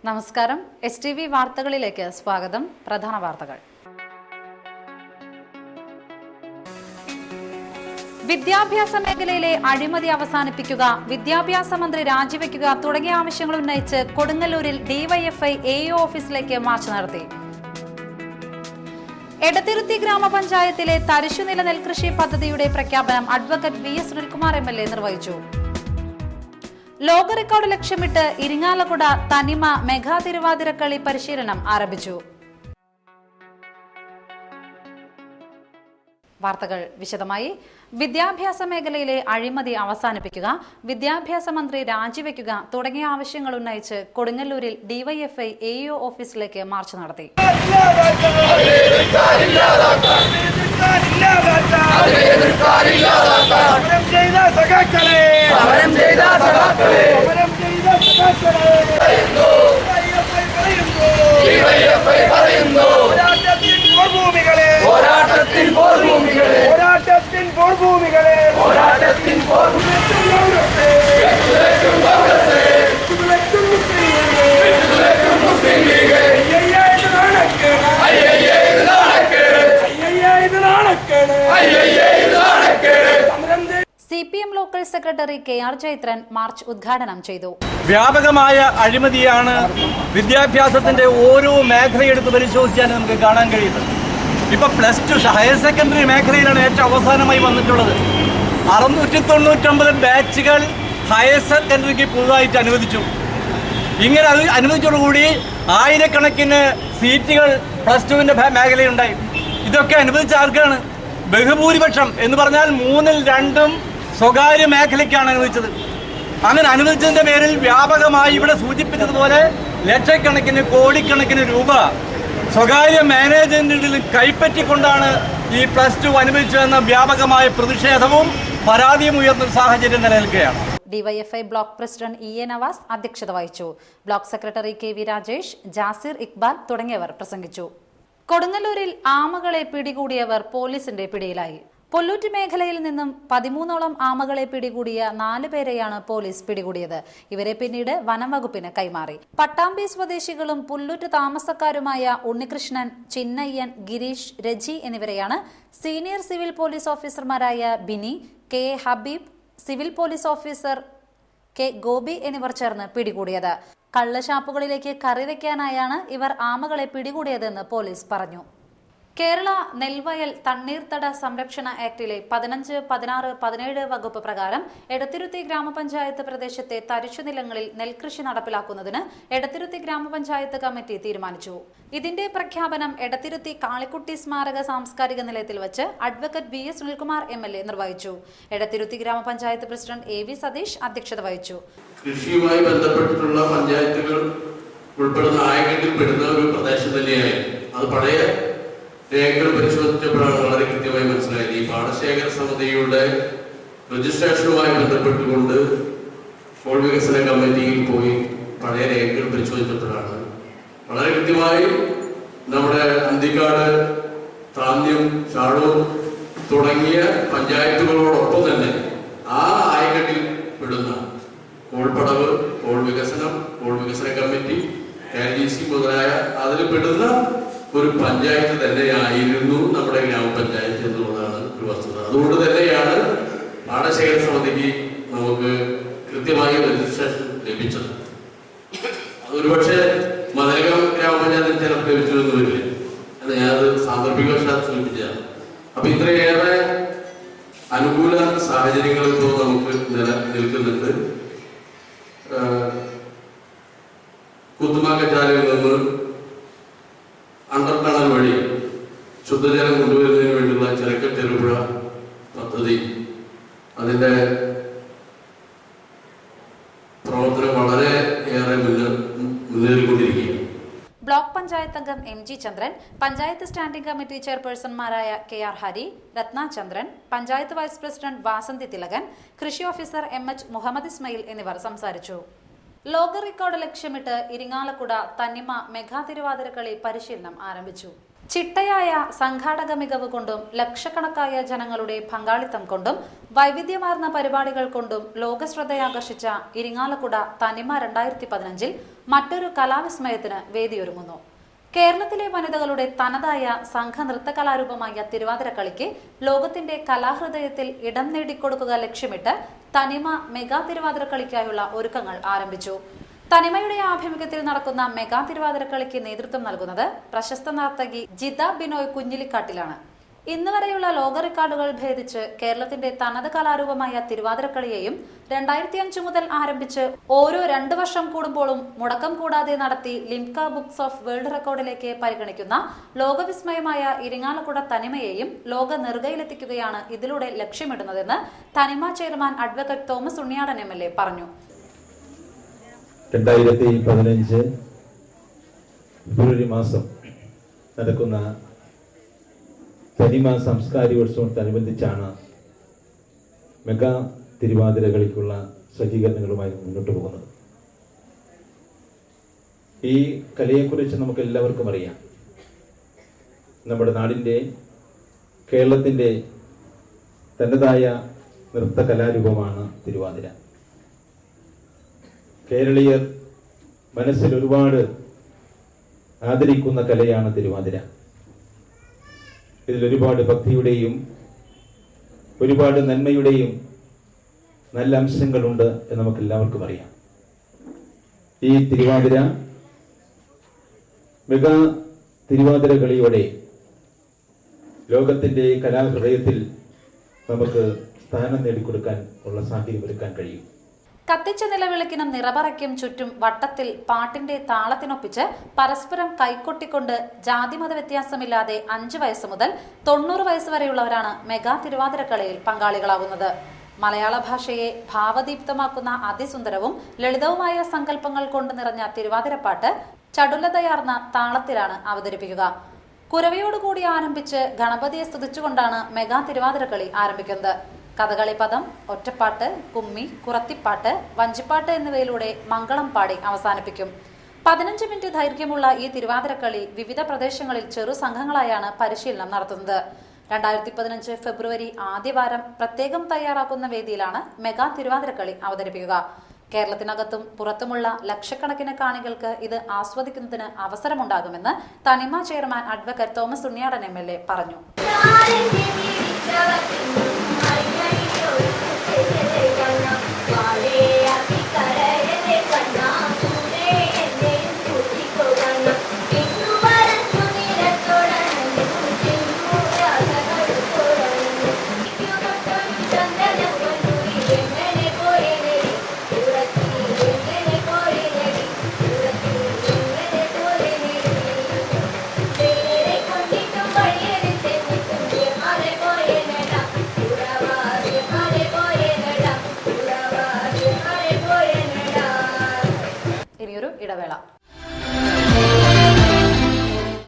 നമസ്കാരം. STV വാർത്തകളിലേക്ക് സ്വാഗതം. പ്രധാന വാർത്തകൾ. വിദ്യാഭ്യാസ മേഖലയിലെ അഴിമതി അവസാനിപ്പിക്കുക, വിദ്യാഭ്യാസ മന്ത്രി രാജിവെക്കുക തുടങ്ങിയ ആവശ്യങ്ങൾ ഉന്നയിച്ച് കൊടുങ്ങല്ലൂരിൽ DYFI AO ഓഫീസിലേക്ക് മാർച്ച് നടത്തി. എടത്തിരുത്തി ഗ്രാമപഞ്ചായത്തിലെ തരിശുനില നെൽകൃഷി പദ്ധതിയുടെ പ്രഖ്യാപനം അഡ്വക്കേറ്റ് VS സുനിൽകുമാർ MLA നിർവഹിച്ചു. ലോക റെക്കോർഡ് ലക്ഷ്യമിട്ട് ഇരിങ്ങാലക്കുട തനിമ മെഗാ തിരുവാതിരക്കളി പരിശീലനം ആരംഭിച്ചു. വാർത്തകൾ വിശദമായി. വിദ്യാഭ്യാസ മേഖലയിലെ അഴിമതി അവസാനിപ്പിക്കുക, വിദ്യാഭ്യാസ മന്ത്രി രാജിവെക്കുക തുടങ്ങിയ ആവശ്യങ്ങൾ ഉന്നയിച്ച് കൊടുങ്ങല്ലൂരിൽ DYFI AO ഓഫീസിലേക്ക് മാർച്ച് നടത്തി. CPM local secretary KR Chaithran march ഉദ്ഘാടനം ചെയ്തു. വ്യാപകമായ അഴിമതിയാണ് വിദ്യാഭ്യാസത്തിന്റെ ഓരോ മേഖലയെടുത്ത് പരിശോധിച്ചാൽ നമുക്ക് കാണാൻ കഴിയുന്നത്. ഇപ്പൊ +2 ഹയർ സെക്കൻഡറി മേഖലയിലാണ് ഏറ്റവും അവസാനമായി വന്നിട്ടുള്ളത്. 699 ബാച്ചുകൾ ഹയർ സെക്കൻഡറിക്ക് പുതുതായിട്ട് അനുവദിച്ചു. ഇങ്ങനെ അത് അനുവദിച്ചതോടുകൂടി ആയിരക്കണക്കിന് സീറ്റുകൾ +2വിന്റെ മേഖലയുണ്ടായി. ഇതൊക്കെ അനുവദിച്ച ആർക്കാണ്? ബഹുഭൂരിപക്ഷം എന്ന് പറഞ്ഞാൽ 3/2 സ്വകാര്യ മേഖലയ്ക്കാണ് അനുവദിച്ചത്. അങ്ങനെ അനുവദിച്ചതിന്റെ പേരിൽ വ്യാപകമായി ഇവിടെ സൂചിപ്പിച്ചതുപോലെ ലക്ഷക്കണക്കിന് കോടിക്കണക്കിന് രൂപ സ്വകാര്യ മാനേജ്മെന്റിൽ കൈപ്പറ്റിക്കൊണ്ടാണ് ഈ +2 അനുവദിച്ചതെന്ന വ്യാപകമായ പ്രതിഷേധവും പരാതിയും ഉയർന്ന സാഹചര്യം നിലനിൽക്കുകയാണ്. DYFI block president EA Navas അധ്യക്ഷത വഹിച്ചു. Block secretary KV Rajesh, Jasir Iqbal തുടങ്ങിയവർ പ്രസംഗിച്ചു. കൊടുങ്ങല്ലൂരിൽ ആമകളെ പിടികൂടിയവർ പോലീസിന്റെ പിടിയിലായി. പുല്ലൂറ്റ് മേഖലയിൽ നിന്നും 13ഓളം ആമകളെ പിടികൂടിയ 4 പേരെയാണ് പോലീസ് പിടികൂടിയത്. ഇവരെ പിന്നീട് വനം വകുപ്പിന് കൈമാറി. പട്ടാമ്പി സ്വദേശികളും പുല്ലൂറ്റ് താമസക്കാരുമായ ഉണ്ണികൃഷ്ണൻ, ചിന്നയ്യൻ, ഗിരീഷ്, രജി എന്നിവരെയാണ് സീനിയർ സിവിൽ പോലീസ് ഓഫീസർമാരായ Bini, K Habeeb, civil police officer K Gopi എന്നിവർ ചേർന്ന് പിടികൂടിയത്. കള്ളഷാപ്പുകളിലേക്ക് കറിവെക്കാനായാണ് ഇവർ ആമകളെ പിടികൂടിയതെന്ന് പോലീസ് പറഞ്ഞു. കേരള നെൽവയൽ തണ്ണീർത്തട സംരക്ഷണ ആക്ടിലെ 15, 16, 17 വകുപ്പ് പ്രകാരം എടത്തിരുത്തി ഗ്രാമപഞ്ചായത്ത് പ്രദേശത്തെ തരിശുനിലങ്ങളിൽ നെൽകൃഷി നടപ്പിലാക്കുന്നതിന് എടത്തിരുത്തി ഗ്രാമപഞ്ചായത്ത് കമ്മിറ്റി തീരുമാനിച്ചു. ഇതിന്റെ പ്രഖ്യാപനം എടത്തിരുത്തി കാളിക്കുട്ടി സ്മാരക സാംസ്കാരിക നിലയത്തിൽ വെച്ച് അഡ്വക്കേറ്റ് VS സുനിൽകുമാർ MLA നിർവഹിച്ചു. എടത്തിരുത്തി ഗ്രാമപഞ്ചായത്ത് പ്രസിഡന്റ് AV സതീഷ് അധ്യക്ഷത വഹിച്ചു. കൃഷിയുമായി ബന്ധപ്പെട്ടിട്ടുള്ള പഞ്ചായത്തുകൾ ഉൾപ്പെടുന്ന ആയകത്തിൽ പെടുന്ന ഒരു പ്രദേശം തന്നെയായിരുന്നു. അത് പഴയ രേഖകൾ പരിശോധിച്ചപ്പോഴാണ് വളരെ കൃത്യമായി മനസ്സിലായത്. ഈ പാടശേഖര സമിതിയുടെ രജിസ്ട്രേഷനുമായി ബന്ധപ്പെട്ടുകൊണ്ട് ഫോൾ വികസന കമ്മിറ്റിയിൽ പോയി പഴയ രേഖകൾ പരിശോധിച്ചപ്പോഴാണ് വളരെ കൃത്യമായി നമ്മുടെ അന്തിക്കാട്, താന്യം, ചാടൂർ തുടങ്ങിയ പഞ്ചായത്തുകളോടൊപ്പം തന്നെ ആ ആയകത്തിൽ പെടുന്ന കോൾപടവ്, കോൾ വികസന കമ്മിറ്റി, KGC മുതലായ അതിൽ പെടുന്ന ഒരു പഞ്ചായത്ത് തന്നെയായിരുന്നു നമ്മുടെ ഗ്രാമപഞ്ചായത്ത് എന്നുള്ളതാണ് ഒരു വസ്തുത. അതുകൊണ്ട് തന്നെയാണ് പാടശേഖര സമിതിക്ക് നമുക്ക് കൃത്യമായി രജിസ്ട്രേഷൻ ലഭിച്ചത്. അതൊരുപക്ഷെ മതിലകം ഗ്രാമപഞ്ചായത്തിന് ചിലപ്പോൾ ലഭിച്ചിരുന്നു വരില്ല എന്ന് ഞാനത് സാന്ദർഭികവശാൽ സൂചിപ്പിച്ചതാണ്. അപ്പൊ ഇത്രയേറെ അനുകൂല സാഹചര്യങ്ങൾ ഇപ്പോൾ നമുക്ക് നിൽക്കുന്നുണ്ട്. കുത്തുമാക്കച്ചാലിൽ നിന്ന് അണ്ടർടണൽ വഴി ശുദ്ധജലം കൊണ്ടുവരുന്നതിന് വേണ്ടിയുള്ള ചിറക്കൽ ചെറുപുഴ പദ്ധതി, അതിന്റെ പ്രവർത്തനം വളരെ ഏറെ മുന്നേറിക്കൊണ്ടിരിക്കുകയാണ്. ബ്ലോക്ക് പഞ്ചായത്ത് അംഗം MG Chandran, panchayat standing committee ചെയർപേഴ്സൺമാരായ KR Hari, Ratna Chandran, panchayat vice president Vasanthi Thilakan, കൃഷി ഓഫീസർ MH മുഹമ്മദ് ഇസ്മയിൽ എന്നിവർ സംസാരിച്ചു. ലോക റെക്കോർഡ് ലക്ഷ്യമിട്ട് ഇരിങ്ങാലക്കുട തനിമ മെഗാ തിരുവാതിരക്കളി പരിശീലനം ആരംഭിച്ചു. ചിട്ടയായ സംഘാടക മികവ് കൊണ്ടും ലക്ഷക്കണക്കായ ജനങ്ങളുടെ പങ്കാളിത്തം കൊണ്ടും വൈവിധ്യമാർന്ന പരിപാടികൾ കൊണ്ടും ലോകശ്രദ്ധയാകർഷിച്ച ഇരിങ്ങാലക്കുട തനിമ 2015 മറ്റൊരു കലാവിസ്മയത്തിന് വേദിയൊരുങ്ങുന്നു. കേരളത്തിലെ വനിതകളുടെ തനതായ സംഘ നൃത്ത കലാരൂപമായ തിരുവാതിരക്കളിക്ക് ലോകത്തിന്റെ കലാഹൃദയത്തിൽ ഇടം നേടിക്കൊടുക്കുക ലക്ഷ്യമിട്ട് തനിമ മെഗാ തിരുവാതിരക്കളിക്കായുള്ള ഒരുക്കങ്ങൾ ആരംഭിച്ചു. തനിമയുടെ ആഭിമുഖ്യത്തിൽ നടക്കുന്ന മെഗാ തിരുവാതിരക്കളിക്ക് നേതൃത്വം നൽകുന്നത് പ്രശസ്ത നർത്തകി ജിത ബിനോയ് കുഞ്ഞിലിക്കാട്ടിലാണ്. ഇന്ന് വരെയുള്ള ലോക റെക്കോർഡുകൾ ഭേദിച്ച് കേരളത്തിന്റെ തനത് കലാരൂപമായ തിരുവാതിരക്കളിയെയും 2005 മുതൽ ആരംഭിച്ച് ഓരോ 2 വർഷം കൂടുമ്പോഴും മുടക്കം കൂടാതെ നടത്തി ലിംക ബുക്സ് ഓഫ് വേൾഡ് റെക്കോർഡിലേക്ക് പരിഗണിക്കുന്ന ലോകവിസ്മയമായ ഇരിങ്ങാലക്കുട തനിമയെയും ലോക നെറുകയിലെത്തിക്കുകയാണ് ഇതിലൂടെ ലക്ഷ്യമിടുന്നതെന്ന് തനിമ chairman advocate Thomas Unniyadan MLA പറഞ്ഞു. 2015 ഫെബ്രുവരി മാസം നടക്കുന്ന തനിമ സാംസ്കാരികോത്സവത്തോടനുബന്ധിച്ചാണ് മെഗാ തിരുവാതിരകളിക്കുള്ള സജ്ജീകരണങ്ങളുമായി മുന്നോട്ട് പോകുന്നത്. ഈ കലയെക്കുറിച്ച് നമുക്ക് എല്ലാവർക്കും അറിയാം. നമ്മുടെ നാടിൻ്റെ കേരളത്തിൻ്റെ തനതായ നൃത്ത കലാരൂപമാണ് തിരുവാതിര. കേരളീയർ മനസ്സിൽ ഒരുപാട് ആദരിക്കുന്ന കലയാണ് തിരുവാതിര. ഇതിലൊരുപാട് ഭക്തിയുടെയും ഒരുപാട് നന്മയുടെയും നല്ല അംശങ്ങളുണ്ട് എന്ന് നമുക്ക് എല്ലാവർക്കും അറിയാം. ഈ തിരുവാതിര മെഗാ തിരുവാതിര കളിയോടെ ലോകത്തിൻ്റെ കലാഹൃദയത്തിൽ നമുക്ക് സ്ഥാനം നേടിക്കൊടുക്കാൻ ഉള്ള സാഹചര്യം ഒരുക്കാൻ കഴിയും. കത്തിച്ച നിലവിളക്കിനും നിറപറയ്ക്കും ചുറ്റും വട്ടത്തിൽ പാട്ടിന്റെ താളത്തിനൊപ്പിച്ച് പരസ്പരം കൈകൊട്ടിക്കൊണ്ട് ജാതിമത വ്യത്യാസമില്ലാതെ 5 വയസ്സ് മുതൽ 90 വയസ്സ് വരെയുള്ളവരാണ് മെഗാ തിരുവാതിരക്കളിയിൽ പങ്കാളികളാകുന്നത്. മലയാള ഭാഷയെ ഭാവദീപ്തമാക്കുന്ന അതിസുന്ദരവും ലളിതവുമായ സങ്കല്പങ്ങൾ കൊണ്ട് നിറഞ്ഞ തിരുവാതിരപ്പാട്ട് ചടുലതയാർന്ന താളത്തിലാണ് അവതരിപ്പിക്കുക. കുരവയോടുകൂടി ആരംഭിച്ച് ഗണപതിയെ സ്തുതിച്ചുകൊണ്ടാണ് മെഗാ തിരുവാതിരക്കളി ആരംഭിക്കുന്നത്. കഥകളി പദം, ഒറ്റപ്പാട്ട്, കുമ്മി, കുറത്തിപ്പാട്ട്, വഞ്ചിപ്പാട്ട് എന്നിവയിലൂടെ മംഗളം പാടി അവസാനിപ്പിക്കും. 15 മിനിറ്റ് ദൈർഘ്യമുള്ള ഈ തിരുവാതിരക്കളി വിവിധ പ്രദേശങ്ങളിൽ ചെറു സംഘങ്ങളായാണ് പരിശീലനം നടത്തുന്നത്. 2015 ഫെബ്രുവരി ആദ്യവാരം പ്രത്യേകം തയ്യാറാക്കുന്ന വേദിയിലാണ് മെഗാ തിരുവാതിരക്കളി അവതരിപ്പിക്കുക. കേരളത്തിനകത്തും പുറത്തുമുള്ള ലക്ഷക്കണക്കിന് കാണികൾക്ക് ഇത് ആസ്വദിക്കുന്നതിന് അവസരമുണ്ടാകുമെന്ന് തനിമ chairman advocate Thomas Unniyadan MLA പറഞ്ഞു.